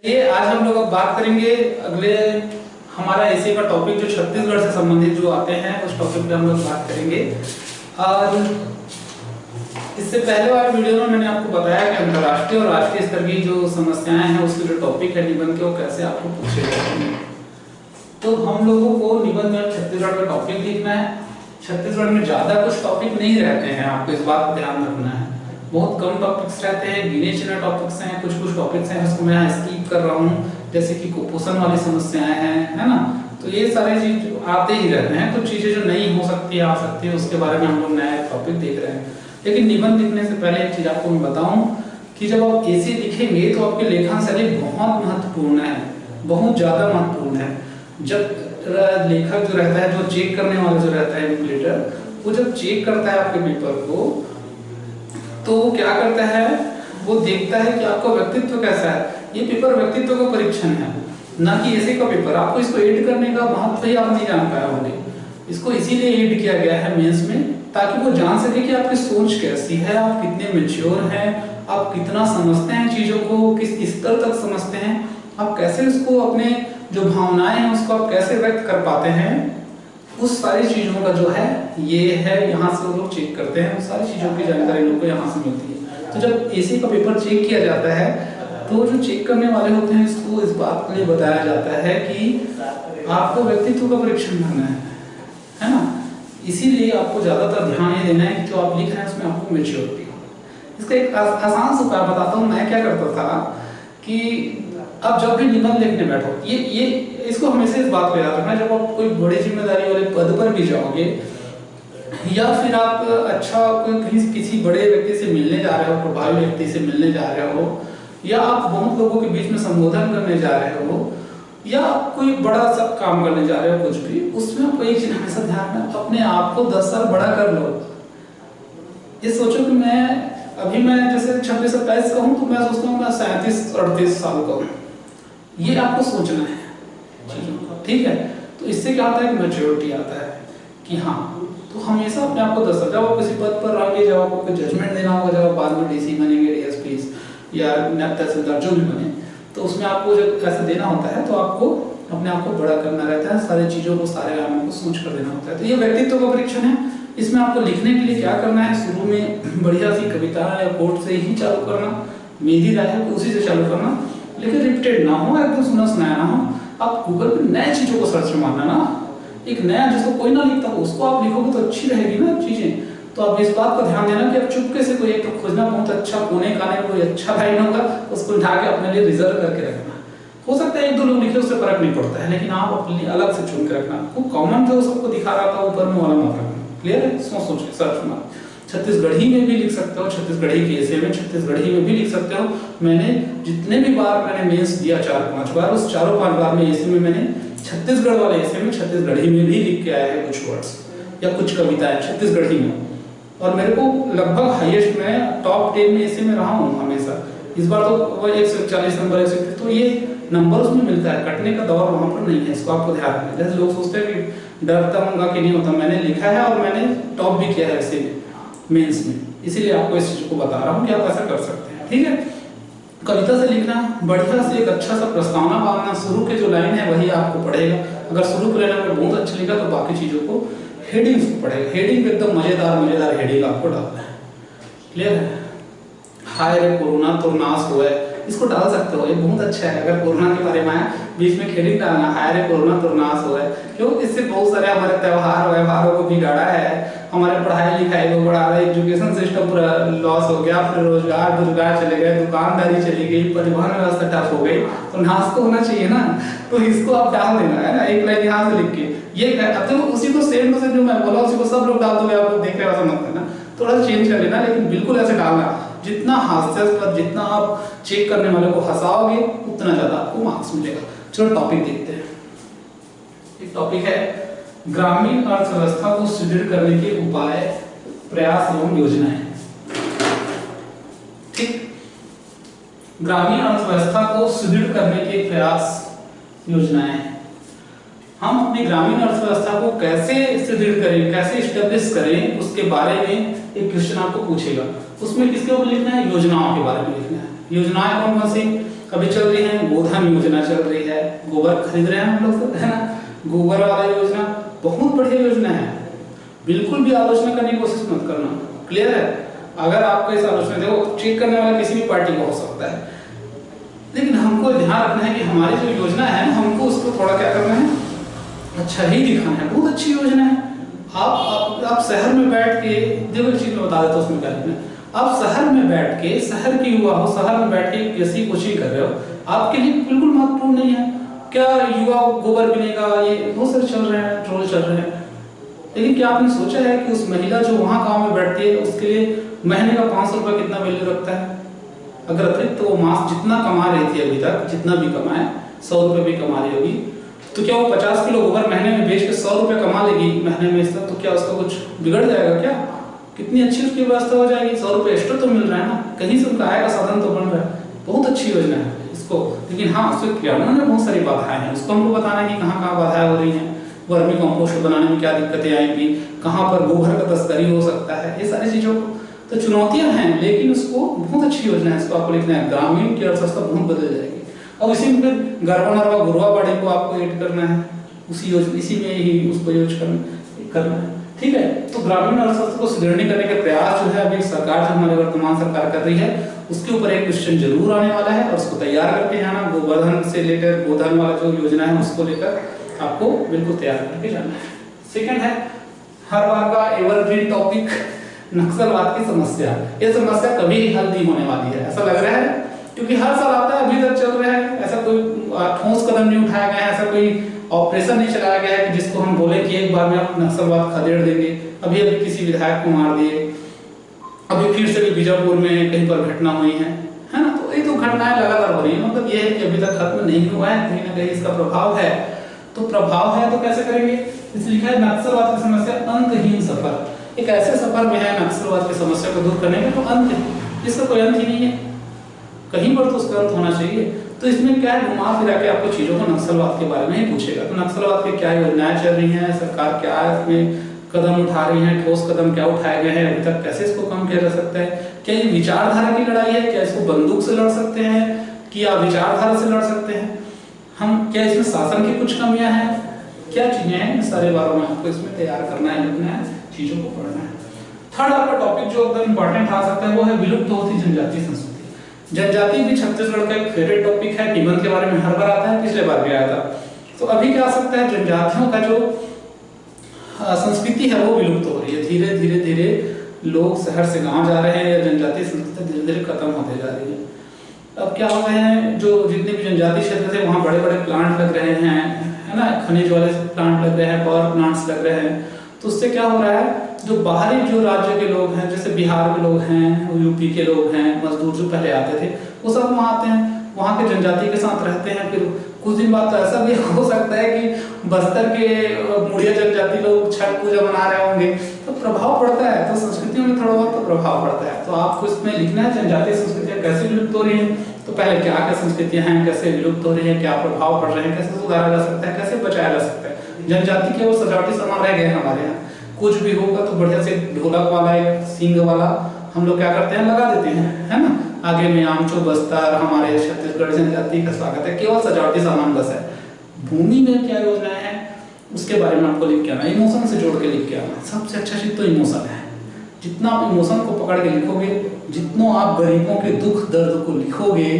ये आज हम लोग अब बात करेंगे अगले हमारा ऐसे का टॉपिक जो छत्तीसगढ़ से संबंधित जो आते हैं उस टॉपिक पे हम लोग बात करेंगे। और इससे पहले वाले वीडियो में मैंने आपको बताया कि अंतर्राष्ट्रीय और राष्ट्रीय स्तर की जो समस्याएं हैं उसके जो टॉपिक है निबंध के वो कैसे आपको पूछे जाते हैं। तो हम लोगों को निबंध में छत्तीसगढ़ का टॉपिक लिखना है। छत्तीसगढ़ में ज्यादा कुछ टॉपिक नहीं रहते हैं, आपको इस बात को ध्यान रखना है। बहुत कम टॉपिक्स रहते हैं, गिने चुने टॉपिक्स हैं, कुछ टॉपिक्स हैं जिसको मैं स्किप कर रहा हूँ, जैसे कि कुपोषण वाली समस्याएं हैं, है ना। तो ये सारे चीज आते ही रहते हैं। कुछ चीजें जो नहीं हो सकती आ सकती है उसके बारे में हम लोग नया टॉपिक देख रहे हैं। लेकिन निबंध लिखने से पहले एक चीज आपको मैं बताऊं कि जब आप ऐसे लिखेंगे तो आपके लेखन शैली बहुत महत्वपूर्ण है, बहुत ज्यादा महत्वपूर्ण है। जब लेखक जो रहता है, जो चेक करने वाला जो रहता है एग्जामिनेटर, वो जब चेक करता है आपके पेपर को तो वो क्या करता है, वो देखता है कि आपका व्यक्तित्व कैसा है। ये पेपर व्यक्तित्व का परीक्षण है, ना कि ऐसे का पेपर। आपको इसको एड करने का महत्व ही आप नहीं जान पाए होंगे। इसको इसीलिए एड किया गया है मेंस में, ताकि वो जान सके कि आपकी सोच कैसी है, आप कितने मैच्योर हैं, आप कितना समझते हैं चीजों को, किस स्तर तक समझते हैं, आप कैसे उसको अपने जो भावनाएं हैं उसको आप कैसे व्यक्त कर पाते हैं। उस सारी चीजों का जो है ये है, यहाँ से वो लोग चेक करते हैं। उस सारी चीजों की जानकारी लोग को यहाँ से मिलती है। तो जब एसी का पेपर चेक किया जाता है तो जो चेक करने वाले होते हैं इसको इस बात के लिए बताया जाता है कि आपको व्यक्तित्व का परीक्षण करना है ना। इसीलिए आपको ज्यादातर ध्यान ये देना है कि जो आप लिख रहे हैं उसमें आपको मैच्योरिटी हो। इसका एक आसान सा उपाय बताता हूँ। मैं क्या करता था कि अब जब भी निबंध लिखने बैठो, ये इसको हमेशा इस बात को याद रखना, जब आप कोई बड़ी जिम्मेदारी वाले पद पर भी जाओगे या फिर आप कहीं किसी बड़े व्यक्ति से मिलने जा रहे हो, प्रभावी व्यक्ति से मिलने जा रहे हो, या आप बहुत लोगों के बीच में संबोधन करने जा रहे हो, या आप कोई बड़ा सा काम करने जा रहे हो, कुछ भी, उसमें आपको एक चीज हमेशा ध्यान रखना, अपने आप को 10 साल बड़ा कर लो। ये सोचो कि मैं जैसे 26-27 का हूँ तो मैं सोचता हूँ मैं 37-38 साल का हूँ। ये आपको सोचना है चीजों का, ठीक है। तो इससे क्या होता है कि मैच्योरिटी आता है कि हाँ, तो हमेशा अपने आप को 10 साल, जब आप किसी पद पर रहेंगे, जब आपको कोई जजमेंट देना होगा, जब आप बाद में डीसी बनेंगे, डीएसपी या नायब तहसीलदार जो भी बने, तो उसमें आपको जब ऐसा देना होता है तो आपको अपने आप को बड़ा करना रहता है, सारी चीजों को, सारे आयामों को सोच कर देना होता है। तो ये व्यक्तित्व का परीक्षण है। इसमें आपको लिखने के लिए क्या करना है, शुरू में बढ़िया सी कविता या कोट से ही चालू करना, मेरी राय है उसी से चालू करना, लेकिन रिपीटेड ना हो, एकदम सुना सुनाया ना हो। आप गूगल पे नए चीजों को सर्च मारना ना, एक नया जिसको कोई ना लिखता हो उसको आप लिखोगे तो अच्छी रहेगी ना चीजें। तो आप इस बात को ध्यान देना कि आप चुपके से कोई एक तो खोजना, बहुत अच्छा कोने काने में कोई अच्छा लाइन होगा उसको उठा के अपने लिए रिजर्व करके रखना। हो सकता है 1-2 लोग लिखे, उससे फर्क नहीं पड़ता है, लेकिन आप अपने लिए अलग से चुन के रखना। वो कॉमन जो सबको दिखा रहा था ऊपर में वाला मत रखना। क्लियर है? सोच के सर्च मार। छत्तीसगढ़ी में भी लिख सकते हो, छत्तीसगढ़ी के ऐसे में छत्तीसगढ़ी में भी लिख सकते हो। मैंने जितने भी बार मैंने मेंस दिया 4-5 बार, उस 4-5 बार में ऐसे में मैंने छत्तीसगढ़ वाले ऐसे में छत्तीसगढ़ी में भी लिख के आया है कुछ वर्ड्स या कुछ कविताएं छत्तीसगढ़ी में। और मेरे को लगभग हाईएस्ट में टॉप 10 में ऐसे में रहा हूँ हमेशा। इस बार तो वो 140 नंबर ऐसे थे, तो ये नंबर उसमें मिलता है, कटने का दौर वहां पर नहीं है। इसको आपको ध्यान रखना। जैसे लोग सोचते हैं कि डरता होगा कि नहीं होता, मैंने लिखा है और मैंने टॉप भी किया है ऐसे में मेंस में, इसीलिए आपको इस चीज को बता रहा हूँ कि आप ऐसा कर सकते हैं, ठीक है। कविता से लिखना, बढ़िया से एक अच्छा सा प्रस्तावना बांधना, शुरू के जो लाइन है वही आपको पढ़ेगा। अगर शुरू के लाइन में बहुत अच्छा लिखा तो बाकी चीजों को हेडिंग्स को पढ़ेगा। हेडिंग एकदम मजेदार हेडिंग आपको डालना है। क्लियर है? हाय रे कोरोना तो नाश हुआ है, इसको डाल सकते हो, ये बहुत अच्छा है। अगर कोरोना के बारे में आया बीच में हेडिंग डालना, हाय रे कोरोना तो नाश हुआ है, क्यों? इससे बहुत सारे हमारे व्यवहारों को बिगाड़ा है, हमारे पढ़ाई लिखाई को बढ़ा रहा है, एजुकेशन सिस्टम पूरा लॉस हो गया, फिर रोजगार चले गए, दुकानदारी चली गई, परिवहन व्यवस्था टफ हो गई, तो नाश तो होना चाहिए ना। तो इसको आप डाल देना है ना, एक लाइन यहाँ से लिख के। ये अब तो उसी को सेम टू सेम जो मैं बोला उसी को सब लोग डाल दोगे, आप लोग देख रहे हो, ऐसा मत करना, थोड़ा सा चेंज कर लेना, लेकिन बिल्कुल ऐसे डालना। जितना हास्यास्पद, जितना आप चेक करने वाले को हंसाओगे उतना ज्यादा आपको मार्क्स मिलेगा। चलो टॉपिक देखते हैं। एक टॉपिक है ग्रामीण अर्थव्यवस्था को सुदृढ़ करने के उपाय, प्रयास एवं योजनाएं। ठीक, ग्रामीण अर्थव्यवस्था को सुदृढ़ करने के प्रयास, योजनाएं। हम अपनी ग्रामीण अर्थव्यवस्था को कैसे सुदृढ़ करें, कैसे स्टेब्लिश करें, उसके बारे में एक क्वेश्चन आपको पूछेगा। उसमें किसके ऊपर लिखना है? योजनाओं के बारे में लिखना है। योजनाएं कौन कौन सी? अभी चल रही है गोधन योजना चल रही है, गोबर खरीद रहे हैं हम लोग सब, है ना, गोबर वाला योजना बहुत बढ़िया योजना है, बिल्कुल भी आलोचना करने की कोशिश मत करना, क्लियर है। अगर आपको इस आलोचना, देखो चेक करने वाला किसी भी पार्टी का हो सकता है, लेकिन हमको ध्यान रखना है कि हमारी जो योजना है हमको उसको थोड़ा क्या करना है, अच्छा ही दिखाना है। बहुत अच्छी योजना है। आप शहर में बैठ के, देखो एक चीज मैं बता देता हूँ उसमें क्या लिखना है। आप शहर में बैठ के, शहर की युवा हो, शहर में बैठ के कैसी कोचिंग कर रहे हो, आपके लिए बिल्कुल महत्वपूर्ण नहीं है। क्या युवा गोबर बिनेगा, ये बहुत सारे चल रहे हैं, ट्रोल चल रहे हैं, लेकिन क्या आपने सोचा है कि उस महिला जो वहां गांव में बैठती है उसके लिए महीने का 500 रुपये कितना वैल्यू रखता है? अगर अतिरिक्त तो वो मास जितना कमा रही थी अभी तक, जितना भी कमाए, 100 रुपये भी कमा रही होगी, तो क्या वो 50 किलो गोबर महीने में बेच के 100 रुपये कमा लेगी महीने में इसका, तो क्या उसका कुछ बिगड़ जाएगा क्या? कितनी अच्छी उसकी व्यवस्था हो जाएगी, 100 रुपये एक्स्ट्रा तो मिल रहा है ना, कहीं से उनका आय का साधन तो बन रहा है। बहुत अच्छी योजना है इसको, लेकिन हाँ उसके क्रियान्वयन में बहुत सारी बाधाएं हैं, उसको हमको बताना है कि कहाँ कहाँ बाधाएं हो रही हैं, वर्मी कंपोस्ट बनाने में क्या दिक्कतें आएंगी, कहाँ पर गोबर का तस्करी हो सकता है, ये सारी चीजों को तो चुनौतियां हैं, लेकिन उसको बहुत अच्छी योजना है, इसको आपको लिखना है। ग्रामीण की अर्थव्यवस्था बहुत बदल जाएगी। अब इसी में फिर गरबा नरवा गुरुवाबाड़ी को आपको ऐड करना है, इसी में ही उसको यूज करना है, ठीक है। तो ग्रामीण अर्थव्यवस्था को सुदृढ़ करने के प्रयास जो है अभी सरकार, जो हमारी वर्तमान सरकार कर रही है, उसके ऊपर एक क्वेश्चन जरूर आने वाला है और उसको तैयार करके जाना। गोवर्धन से रिलेटेड, गोधन वाला जो योजना है उसको लेकर आपको बिल्कुल तैयार करके जाना है। सेकंड है हर बार का एवरग्रीन टॉपिक, नक्सलवाद की समस्या। ये समस्या कभी हल नहीं होने वाली है, ऐसा लग रहा है, क्योंकि हर साल आता है, अभी तक चल रहा है, ऐसा कोई ठोस कदम नहीं उठाया गया है, ऐसा कोई ऑपरेशन नहीं चलाया गया है कि जिसको हम बोले कि एक बार में आप नक्सलवाद खदेड़ देंगे। अभी किसी विधायक को मार दिए, अभी फिर से भी बीजापुर में कहीं पर घटना हुई है ना, तो ये तो घटनाएं लगातार हो रही है, मतलब ये है कि अभी तक खत्म नहीं हुआ है, कहीं ना कहीं इसका प्रभाव है। तो प्रभाव है तो कैसे करेंगे, इसलिए लिखा है नक्सलवाद की समस्या अंतहीन सफर। एक ऐसे सफर में है नक्सलवाद की समस्या को दूर करने का तो अंत, इसका कोई अंत ही नहीं है, कहीं पर तो उसका अंत होना चाहिए। तो इसमें क्या है, घुमा फिरा के आपको चीजों को नक्सलवाद के बारे में ही पूछेगा। तो नक्सलवाद की क्या योजनाएं चल रही हैं, सरकार क्या इसमें कदम उठा रही है, ठोस कदम क्या उठाए गए हैं अभी तक, कैसे इसको कम किया जा सकता है, क्या ये विचारधारा की लड़ाई है, क्या इसको बंदूक से लड़ सकते हैं, क्या विचारधारा से लड़ सकते हैं हम, क्या इसमें शासन की कुछ कमियां हैं, क्या चीजें हैं, इन सारे बारों में आपको इसमें तैयार करना है, लिखना है, चीजों को पढ़ना है। थर्ड आपका टॉपिक जो एकदम इंपॉर्टेंट आ सकता है वो है विलुप्त होती जनजातीय संस्कृति। जनजाति भी छत्तीसगढ़ का एक फेवरेट टॉपिक है, निबंध के बारे में हर बार आता है, पिछले बार भी आया था। तो अभी क्या आ सकता है, जनजातियों का जो संस्कृति है वो विलुप्त हो रही है, धीरे धीरे धीरे लोग शहर से गांव जा रहे हैं, या जनजातीय संस्कृति धीरे धीरे खत्म होते जा रही है। अब क्या हो रहे हैं, जो जितने भी जनजातीय क्षेत्र थे वहाँ बड़े बड़े प्लांट लग रहे हैं, है ना, खनिज वाले प्लांट लग रहे हैं, पावर प्लांट्स लग रहे हैं, तो उससे क्या हो रहा है, जो बाहरी जो राज्य के लोग हैं, जैसे बिहार के लोग हैं, यूपी के लोग हैं, मजदूर जो पहले आते थे वो सब वहाँ आते हैं, वहाँ के जनजाति के साथ रहते हैं, फिर कुछ दिन बाद तो ऐसा भी हो सकता है कि बस्तर के मुड़िया जनजाति लोग छठ पूजा मना रहे होंगे, तो प्रभाव पड़ता है, तो संस्कृतियों में थोड़ा बहुत तो प्रभाव पड़ता है। तो आपको इसमें लिखना है जनजातीय संस्कृतियाँ कैसे विलुप्त हो रही हैं, तो पहले क्या क्या संस्कृतियाँ हैं, कैसे विलुप्त हो रही है, क्या प्रभाव पड़ रहे हैं, कैसे सुधारा जा सकता है, कैसे बचाया जा सकता है। जनजाति के वो सजावटी सामान रह गए हैं हमारे यहाँ, कुछ भी होगा तो बढ़िया से ढोलक वाला, एक सींग वाला हम लोग क्या करते हैं, लगा देते हैं, है ना, आगे में आमचो बस्तर, हमारे छत्तीसगढ़ जनजाति का स्वागत है, केवल सजावटी सामान बस है। भूमि में क्या योजनाएं हैं उसके बारे में आपको लिख के आना, इमोशन से जोड़ के लिख के आना। सबसे अच्छा चीज तो इमोशन है, जितना आप इमोशन को पकड़ के लिखोगे, जितना आप गरीबों के दुख दर्द को लिखोगे,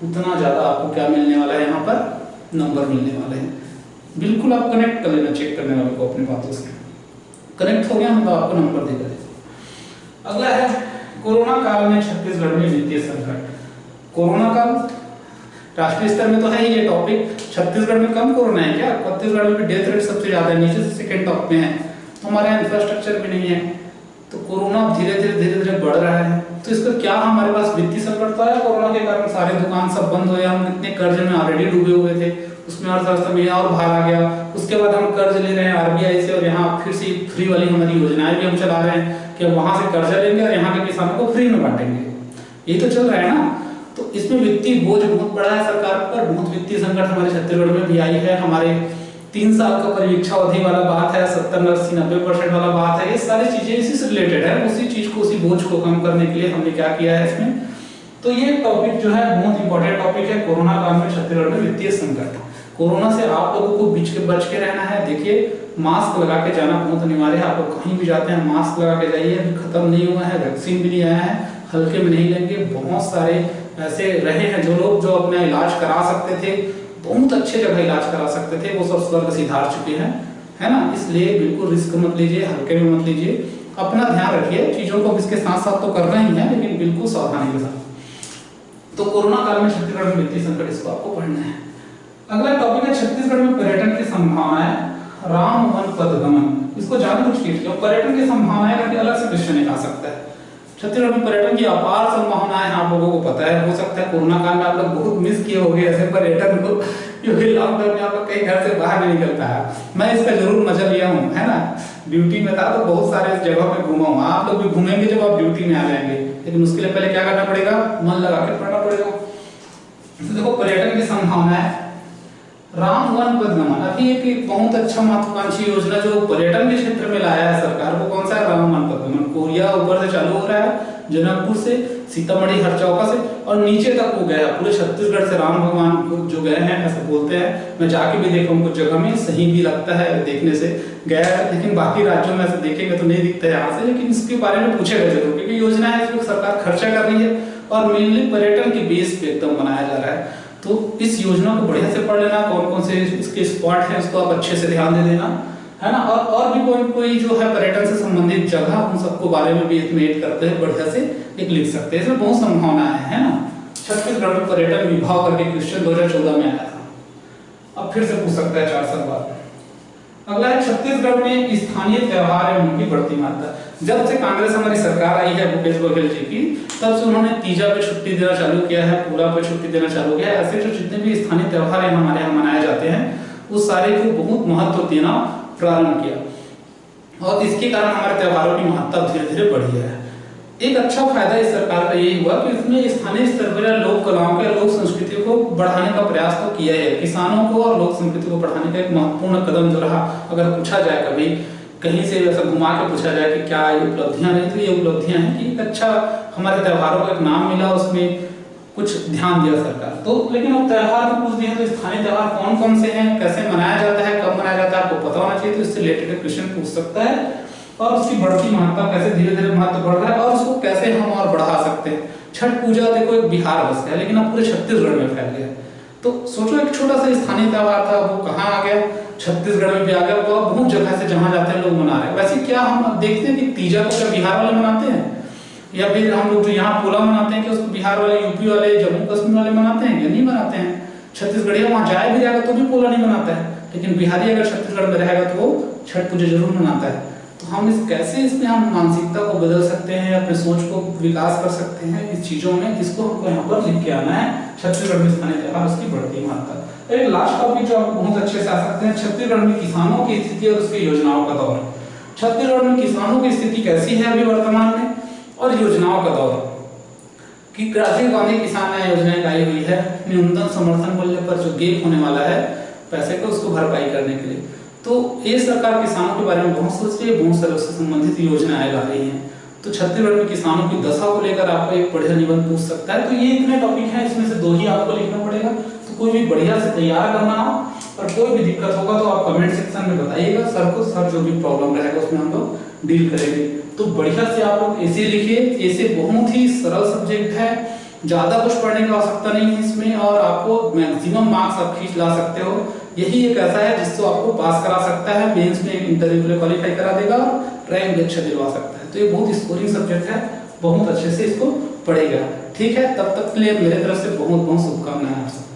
उतना ज्यादा आपको क्या मिलने वाला है, यहाँ पर नंबर मिलने वाले हैं। बिल्कुल आप कनेक्ट कर लेना, चेक करने वाले को अपनी बातों से कनेक्ट हो गया मतलब आपको नंबर देगा। अगला है कोरोना काल में छत्तीसगढ़ में वित्तीय संकट। कोरोना काल राष्ट्रीय स्तर में तो है ही ये टॉपिक, छत्तीसगढ़ में कम कोरोना है क्या, छत्तीसगढ़ में डेथ रेट सबसे ज्यादा है, नीचे से सेकंड टॉप में है, तो हमारे यहाँ इंफ्रास्ट्रक्चर भी नहीं है, तो कोरोना धीरे धीरे बढ़ रहा है। तो इसका क्या हमारे पास वित्तीय संकट तो है, कोरोना के कारण सारे दुकान सब बंद हो गए, हम इतने कर्ज में ऑलरेडी डूबे हुए थे, उसमें अर्थव्यवस्था में और भार आ गया, उसके बाद हम कर्ज ले रहे हैं आरबीआई से, और यहाँ फिर से फ्री वाली हमारी योजनाएं भी हम चला रहे हैं कि वहां से कर्जा लेंगे और यहाँ के किसानों को फ्री में बांटेंगे, ये तो चल रहा है ना। तो इसमें वित्तीय बोझ बहुत बड़ा है सरकार पर, बहुत वित्तीय संकट हमारे छत्तीसगढ़ में भी आई है। हमारे 3 साल का परीक्षा अवधि वाला बात है, 70-80-90% वाला बात है, ये सारी चीजें इसी से रिलेटेड है। उसी चीज को, उसी बोझ को कम करने के लिए हमने क्या किया है, इसमें तो ये टॉपिक जो है बहुत इंपॉर्टेंट टॉपिक है, कोरोना काल में छत्तीसगढ़ में वित्तीय संकट। कोरोना से आप लोगों को बच के रहना है। देखिए मास्क लगा के जाना बहुत अनिवार्य है। आप लोग कहीं भी जाते हैं मास्क लगा के जाइए, अभी खत्म नहीं हुआ है, वैक्सीन भी नहीं आया है, हल्के में नहीं लेंगे। बहुत सारे ऐसे रहे हैं जो अपना इलाज करा सकते थे, बहुत अच्छे जगह इलाज करा सकते थे, वो सब स्वर्ग सिधार चुके हैं, है ना। इसलिए बिल्कुल रिस्क मत लीजिए, हल्के में मत लीजिए, अपना ध्यान रखिए। चीजों को इसके साथ साथ तो करना ही है, लेकिन बिल्कुल सावधानी के साथ। तो कोरोना काल में छत्तीसगढ़ में वित्तीय संकट, इसको आपको पढ़ना है। अगला टॉपिक है छत्तीसगढ़ में पर्यटन की संभावनाएं, राम वन पदगमन। इसको जानबूझ के क्यों पर्यटन की संभावनाएं करके अलग से क्वेश्चन निकाल सकता है। छत्तीसगढ़ में पर्यटन की अपार संभावनाएं आप लोगों को पता है। हो सकता है कोरोना काल में आप लोग बहुत मिस किए होंगे ऐसे पर्यटन को, क्योंकि लॉकडाउन में आप लोग कहीं घर से बाहर नहीं निकल पाया। मैं इसका जरूर मजा लिया हूँ, है ना। ड्यूटी में था तो बहुत सारे जगह पे घूमा हूँ। आप लोग भी घूमेंगे जब आप ड्यूटी में आ जाएंगे, लेकिन उसके लिए पहले क्या करना पड़ेगा, मन लगा के पढ़ना पड़ेगा। तो देखो पर्यटन की संभावना है, राम वन पदगमन। अभी एक बहुत अच्छा महत्वाकांक्षी योजना जो पर्यटन के क्षेत्र में लाया है सरकार, वो कौन सा है, राम वन पदगमन। कोरिया ऊपर से चालू हो रहा है, जनकपुर से, सीतामढ़ी हरचौका से, और नीचे तक वो गया पूरे छत्तीसगढ़ से। राम भगवान जो गए हैं ऐसे बोलते हैं, मैं जाके भी देखा हूँ कुछ जगह में, सही भी लगता है देखने से गया है, लेकिन बाकी राज्यों में ऐसे देखेंगे तो नहीं दिखता है यहाँ से। लेकिन इसके बारे में पूछेगा जरूर, क्योंकि योजना है इसमें सरकार खर्चा कर रही है और मेनली पर्यटन के बेस पे एकदम बनाया जा रहा है। तो इस योजना को बढ़िया से पढ़ लेना, कौन कौन से इसके स्पॉट है उसको आप अच्छे से ध्यान दे देना, है ना। और भी कोई जो है पर्यटन से संबंधित जगह, उन सबको बारे में भी एस्टिमेट करते हैं, बढ़िया से एक लिख सकते हैं। इसमें बहुत संभावना है ना। छत्तीसगढ़ में पर्यटन विभाग करके क्वेश्चन 2014 में आया था, अब फिर से पूछ सकता है 4 साल बाद। अगला है छत्तीसगढ़ में स्थानीय त्योहार एवं उनकी बढ़ती मात्रा। जब से कांग्रेस हमारी सरकार आई है भूपेश बघेल जी की, तब से उन्होंने तीजा पे छुट्टी देना चालू किया है, पूरा पे छुट्टी देना चालू किया है। ऐसे जो जितने भी स्थानीय त्योहार हमारे यहाँ मनाए जाते हैं, उस सारे को बहुत महत्व देना प्रारंभ किया, और इसके कारण हमारे त्योहारों की महत्ता धीरे धीरे बढ़ी है। एक अच्छा फायदा इस सरकार का यही हुआ कि इसमें स्थानीय स्तर पर लोक कलाओं के, लोक संस्कृति को बढ़ाने का प्रयास तो किया है। किसानों को और लोक संस्कृति को बढ़ाने का एक महत्वपूर्ण कदम जो रहा, अगर पूछा जाए कभी कहीं से ऐसा घुमा के पूछा जाए कि क्या ये उपलब्धियां नहीं, तो ये उपलब्धियां हैं कि अच्छा हमारे त्योहारों को एक नाम मिला, उसमें कुछ ध्यान दिया सरकार। तो लेकिन अब त्योहार तो पूछ दिए, तो स्थानीय त्योहार कौन कौन से हैं, कैसे मनाया जाता है, कब मनाया जाता है, आपको पता होना चाहिए। तो इससे रिलेटेड क्वेश्चन पूछ सकता है, और उसकी बढ़ती महत्ता कैसे धीरे धीरे महत्व बढ़ रहा है, और उसको कैसे हम और बढ़ा सकते हैं। छठ पूजा देखो एक बिहार बस गया, लेकिन अब पूरे छत्तीसगढ़ में फैल गया। तो सोचो एक छोटा सा स्थानीय त्योहार था, वो कहाँ आ गया, छत्तीसगढ़ में भी आ गया, वो बहुत जगह से जहाँ जाते हैं लोग मना रहे हैं। वैसे क्या हम देखते हैं कि तीजा को क्या बिहार वाले मनाते हैं, या फिर हम लोग जो यहाँ पोला मनाते हैं कि उसको बिहार वाले, यूपी वाले, जम्मू कश्मीर वाले मनाते हैं, या नहीं मनाते हैं। छत्तीसगढ़िया वहाँ जाए भी जाएगा तो भी पोला नहीं मनाता है, लेकिन बिहारी अगर छत्तीसगढ़ में रहेगा तो वो छठ पूजा जरूर मनाता है। तो हम कैसे इसमें हम मानसिकता को बदल सकते हैं, अपने सोच को विकास कर सकते हैं इस चीजों में, जिसको हमको यहाँ पर लिख के आना है। छत्तीसगढ़ में स्थानीय त्योहार, उसकी बढ़ती महत्ता। एक लास्ट टॉपिक जो आप बहुत अच्छे से आ सकते हैं, छत्तीसगढ़ में किसानों की स्थिति और उसकी योजनाओं का दौर। छत्तीसगढ़ में किसानों की स्थिति कैसी है अभी वर्तमान में, और योजनाओं का दौर कि राजीव गांधी किसान न्याय योजना लाई हुई है, न्यूनतम समर्थन मूल्य पर जो गेप होने वाला है पैसे को, उसको भरपाई करने के लिए। तो ये सरकार किसानों के बारे में बहुत सोच रही है, बहुत सारे उससे संबंधित योजनाएं ला रही हैं। तो छत्तीसगढ़ में किसानों की दशा को लेकर आपको एक बढ़िया निबंध पूछ सकता है। तो ये इतने टॉपिक हैं, इसमें से 2 ही आपको लिखना पड़ेगा। तो कोई भी बढ़िया से तैयार करना हो, और कोई भी दिक्कत होगा तो आप कमेंट सेक्शन में बताइएगा सर को, सर जो भी प्रॉब्लम रहेगा उसमें हम लोग डील करेंगे। तो बढ़िया से आप लोग ऐसे लिखिए, ऐसे बहुत ही सरल सब्जेक्ट है, ज्यादा कुछ पढ़ने की आवश्यकता नहीं है इसमें, और आपको मैक्सिमम मार्क्स आप खींच ला सकते हो। यही एक ऐसा है जिससे आपको पास करा सकता है, मेंस में इंटरव्यू के लिए क्वालिफाई करा देगा, और रैंक भी अच्छा दिलवा सकता है। तो ये बहुत स्कोरिंग सब्जेक्ट है, बहुत अच्छे से इसको पढ़ेगा। ठीक है, तब तक के लिए मेरे तरफ से बहुत बहुत शुभकामनाएं आप सबको।